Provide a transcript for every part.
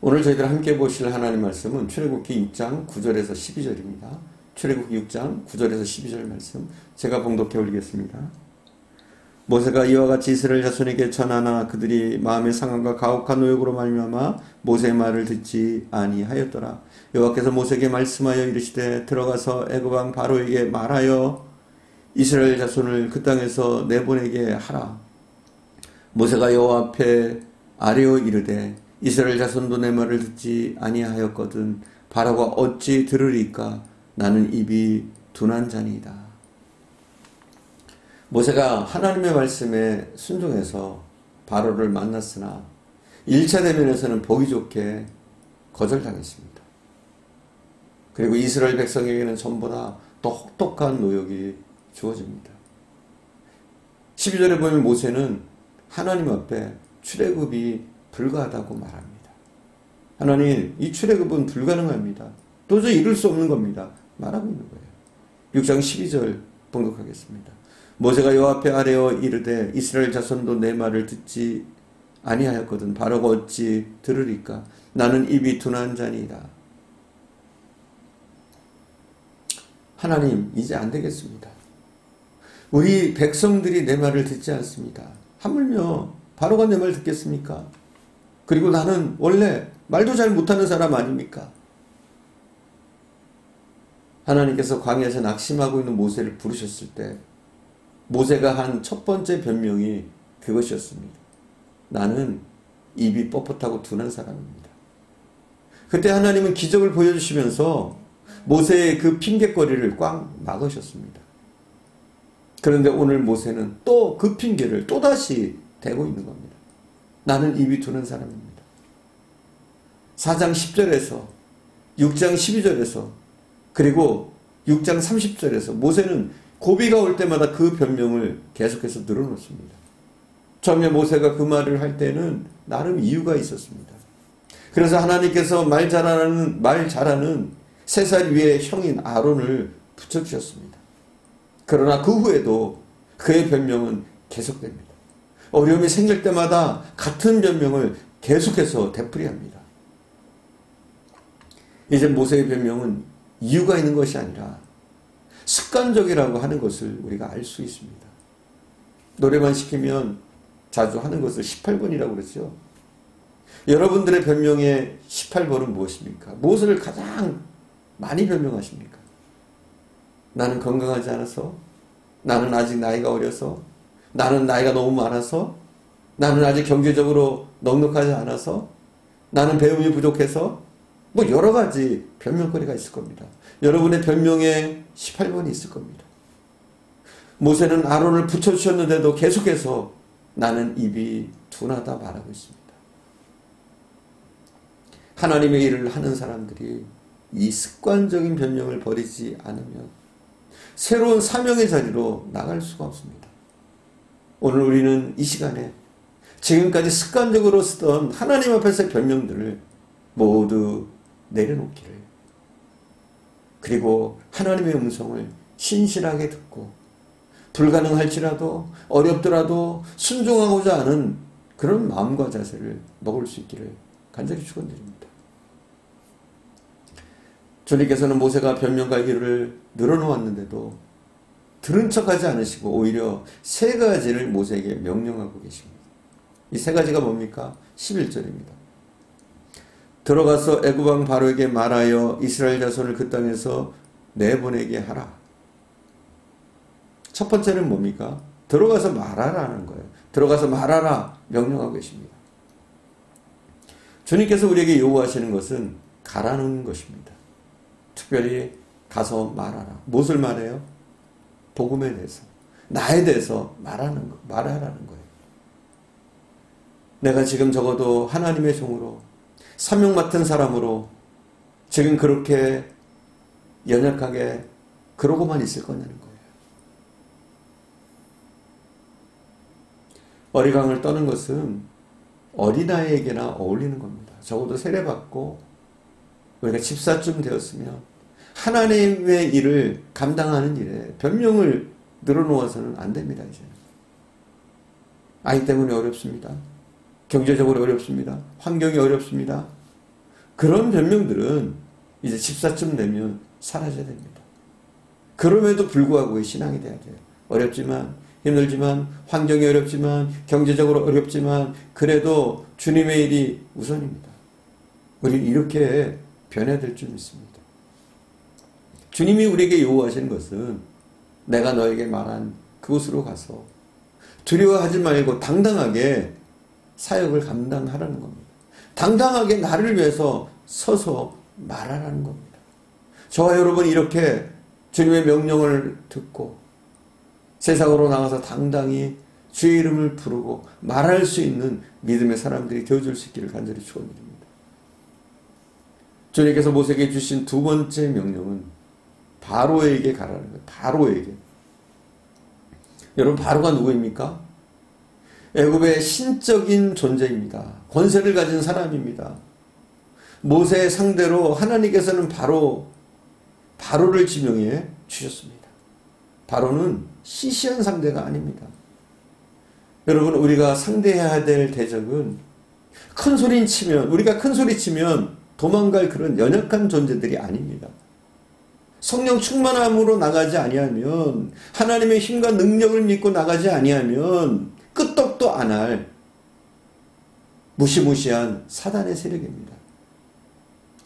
오늘 저희들 함께 보실 하나님 말씀은 출애굽기 6장 9절에서 12절입니다. 출애굽기 6장 9절에서 12절 말씀 제가 봉독해 올리겠습니다. 모세가 이와 같이 이스라엘 자손에게 전하나 그들이 마음의 상함과 가혹한 노역으로 말미암아 모세의 말을 듣지 아니하였더라. 여호와께서 모세에게 말씀하여 이르시되 들어가서 애굽 왕 바로에게 말하여 이스라엘 자손을 그 땅에서 내보내게 하라. 모세가 여호와 앞에 아뢰어 이르되 이스라엘 자손도 내 말을 듣지 아니하였거든 바로가 어찌 들으리까. 나는 입이 둔한 자니이다. 모세가 하나님의 말씀에 순종해서 바로를 만났으나 1차 대면에서는 보기 좋게 거절당했습니다. 그리고 이스라엘 백성에게는 전보다 더 혹독한 노역이 주어집니다. 12절에 보면 모세는 하나님 앞에 출애굽이 불가하다고 말합니다. 하나님, 이 출애굽은 불가능합니다. 도저히 이룰 수 없는 겁니다. 말하고 있는 거예요. 6장 12절 봉독하겠습니다. 모세가 여호와 앞에 아뢰어 이르되 이스라엘 자손도 내 말을 듣지 아니하였거든 바로가 어찌 들으리까. 나는 입이 둔한 자니이다. 하나님, 이제 안 되겠습니다. 우리 백성들이 내 말을 듣지 않습니다. 하물며 바로가 내 말 듣겠습니까? 그리고 나는 원래 말도 잘 못하는 사람 아닙니까? 하나님께서 광야에서 낙심하고 있는 모세를 부르셨을 때 모세가 한 첫 번째 변명이 그것이었습니다. 나는 입이 뻣뻣하고 둔한 사람입니다. 그때 하나님은 기적을 보여주시면서 모세의 그 핑계거리를 꽉 막으셨습니다. 그런데 오늘 모세는 또 그 핑계를 또다시 대고 있는 겁니다. 나는 입이 둔한 사람입니다. 4장 10절에서 6장 12절에서 그리고 6장 30절에서 모세는 고비가 올 때마다 그 변명을 계속해서 늘어놓습니다. 처음에 모세가 그 말을 할 때는 나름 이유가 있었습니다. 그래서 하나님께서 말 잘하는 3살 위의 형인 아론을 붙여주셨습니다. 그러나 그 후에도 그의 변명은 계속됩니다. 어려움이 생길 때마다 같은 변명을 계속해서 되풀이합니다. 이제 모세의 변명은 이유가 있는 것이 아니라 습관적이라고 하는 것을 우리가 알 수 있습니다. 노래만 시키면 자주 하는 것을 18번이라고 그러죠. 여러분들의 변명의 18번은 무엇입니까? 무엇을 가장 많이 변명하십니까? 나는 건강하지 않아서, 나는 아직 나이가 어려서, 나는 나이가 너무 많아서, 나는 아직 경제적으로 넉넉하지 않아서, 나는 배움이 부족해서, 뭐 여러 가지 변명거리가 있을 겁니다. 여러분의 변명에 18번이 있을 겁니다. 모세는 아론을 붙여주셨는데도 계속해서 나는 입이 둔하다 말하고 있습니다. 하나님의 일을 하는 사람들이 이 습관적인 변명을 버리지 않으면 새로운 사명의 자리로 나갈 수가 없습니다. 오늘 우리는 이 시간에 지금까지 습관적으로 쓰던 하나님 앞에서의 변명들을 모두 내려놓기를, 그리고 하나님의 음성을 신실하게 듣고 불가능할지라도 어렵더라도 순종하고자 하는 그런 마음과 자세를 먹을 수 있기를 간절히 축원드립니다. 주님께서는 모세가 변명과 이유를 늘어놓았는데도 들은 척하지 않으시고 오히려 3가지를 모세에게 명령하고 계십니다. 이 3가지가 뭡니까? 11절입니다. 들어가서 애굽 왕 바로에게 말하여 이스라엘 자손을 그 땅에서 내보내게 하라. 첫 번째는 뭡니까? 들어가서 말하라는 거예요. 들어가서 말하라 명령하고 계십니다. 주님께서 우리에게 요구하시는 것은 가라는 것입니다. 특별히 가서 말하라. 무엇을 말해요? 복음에 대해서, 나에 대해서 말하라는 거예요. 내가 지금 적어도 하나님의 종으로 사명 맡은 사람으로 지금 그렇게 연약하게 그러고만 있을 거냐는 거예요. 어리광을 떠는 것은 어린아이에게나 어울리는 겁니다. 적어도 세례받고 우리가 집사쯤 되었으면 하나님의 일을 감당하는 일에 변명을 늘어놓아서는 안 됩니다. 이제는 아이 때문에 어렵습니다. 경제적으로 어렵습니다. 환경이 어렵습니다. 그런 변명들은 이제 집사쯤 되면 사라져야 됩니다. 그럼에도 불구하고 신앙이 돼야 돼요. 어렵지만, 힘들지만, 환경이 어렵지만, 경제적으로 어렵지만, 그래도 주님의 일이 우선입니다. 우리는 이렇게 변해야 될 줄 믿습니다. 주님이 우리에게 요구하시는 것은 내가 너에게 말한 그곳으로 가서 두려워하지 말고 당당하게 사역을 감당하라는 겁니다. 당당하게 나를 위해서 서서 말하라는 겁니다. 저와 여러분 이렇게 주님의 명령을 듣고 세상으로 나가서 당당히 주의 이름을 부르고 말할 수 있는 믿음의 사람들이 되어줄 수 있기를 간절히 축원드립니다. 주님께서 모세에게 주신 두 번째 명령은 바로에게 가라는 거예요. 바로에게. 여러분 바로가 누구입니까? 애굽의 신적인 존재입니다. 권세를 가진 사람입니다. 모세의 상대로 하나님께서는 바로를 지명해 주셨습니다. 바로는 시시한 상대가 아닙니다. 여러분 우리가 상대해야 될 대적은 우리가 큰 소리 치면 도망갈 그런 연약한 존재들이 아닙니다. 성령 충만함으로 나가지 아니하면, 하나님의 힘과 능력을 믿고 나가지 아니하면 끄떡도 안 할 무시무시한 사단의 세력입니다.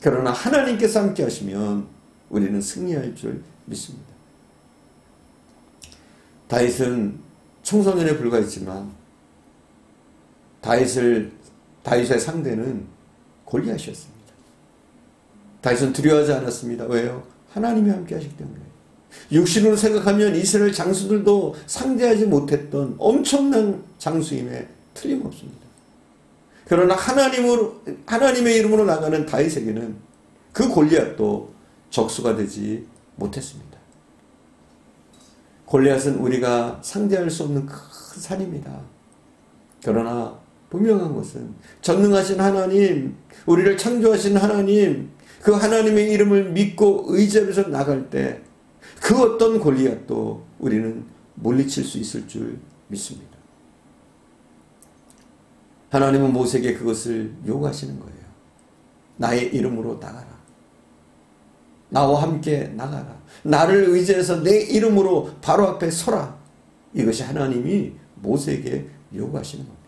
그러나 하나님께서 함께 하시면 우리는 승리할 줄 믿습니다. 다윗은 청소년에 불과했지만 다윗의 상대는 골리앗이었습니다. 다윗은 두려워하지 않았습니다. 왜요? 하나님이 함께 하시기 때문에. 육신으로 생각하면 이스라엘 장수들도 상대하지 못했던 엄청난 장수임에 틀림없습니다. 그러나 하나님의 이름으로 나가는 다윗에게는 그 골리앗도 적수가 되지 못했습니다. 골리앗은 우리가 상대할 수 없는 큰 산입니다. 그러나 분명한 것은 전능하신 하나님, 우리를 창조하신 하나님, 그 하나님의 이름을 믿고 의지하면서 나갈 때 그 어떤 골리앗도 우리는 물리칠 수 있을 줄 믿습니다. 하나님은 모세에게 그것을 요구하시는 거예요. 나의 이름으로 나가라. 나와 함께 나가라. 나를 의지해서 내 이름으로 바로 앞에 서라. 이것이 하나님이 모세에게 요구하시는 겁니다.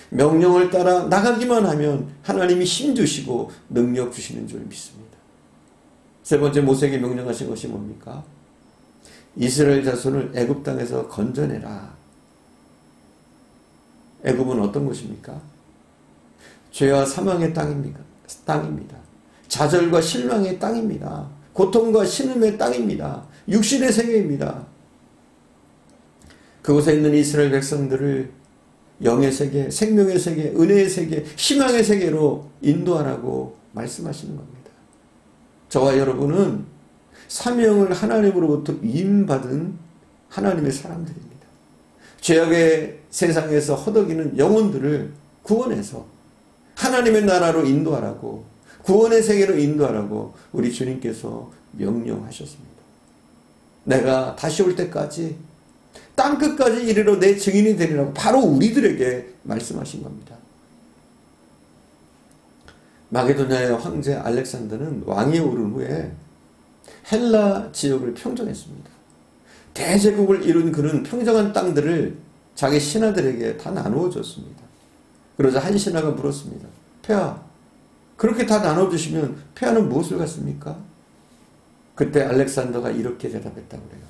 명령을 따라 나가기만 하면 하나님이 힘 주시고 능력 주시는 줄 믿습니다. 세 번째 모세에게 명령하신 것이 뭡니까? 이스라엘 자손을 애굽 땅에서 건져내라. 애굽은 어떤 곳입니까? 죄와 사망의 땅입니다. 좌절과 실망의 땅입니다. 고통과 신음의 땅입니다. 육신의 세계입니다. 그곳에 있는 이스라엘 백성들을 영의 세계, 생명의 세계, 은혜의 세계, 희망의 세계로 인도하라고 말씀하시는 겁니다. 저와 여러분은 사명을 하나님으로부터 위임받은 하나님의 사람들입니다. 죄악의 세상에서 허덕이는 영혼들을 구원해서 하나님의 나라로 인도하라고, 구원의 세계로 인도하라고 우리 주님께서 명령하셨습니다. 내가 다시 올 때까지 땅끝까지 이르러 내 증인이 되리라고 바로 우리들에게 말씀하신 겁니다. 마게도냐의 황제 알렉산더는 왕위에 오른 후에 헬라 지역을 평정했습니다. 대제국을 이룬 그는 평정한 땅들을 자기 신하들에게 다 나누어 줬습니다. 그러자 한 신하가 물었습니다. 폐하, 그렇게 다 나눠주시면 폐하는 무엇을 갖습니까? 그때 알렉산더가 이렇게 대답했다고 그래요.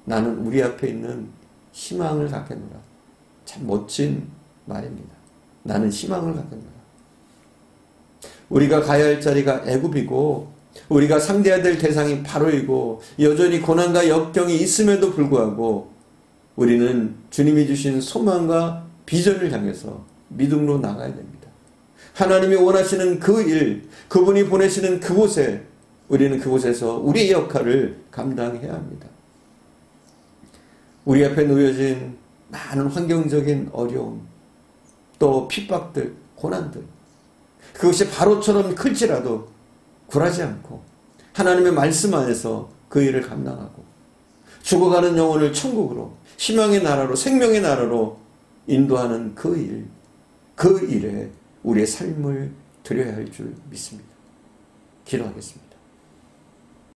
나는 우리 앞에 있는 희망을 갖겠노라. 참 멋진 말입니다. 나는 희망을 갖겠노라. 우리가 가야 할 자리가 애굽이고 우리가 상대해야 될 대상이 바로이고 여전히 고난과 역경이 있음에도 불구하고 우리는 주님이 주신 소망과 비전을 향해서 믿음으로 나가야 됩니다. 하나님이 원하시는 그 일, 그분이 보내시는 그곳에 우리는 그곳에서 우리의 역할을 감당해야 합니다. 우리 앞에 놓여진 많은 환경적인 어려움, 또 핍박들, 고난들, 그것이 바로처럼 클지라도 굴하지 않고 하나님의 말씀 안에서 그 일을 감당하고 죽어가는 영혼을 천국으로, 희망의 나라로, 생명의 나라로 인도하는 그 일에 우리의 삶을 드려야 할 줄 믿습니다. 기도하겠습니다.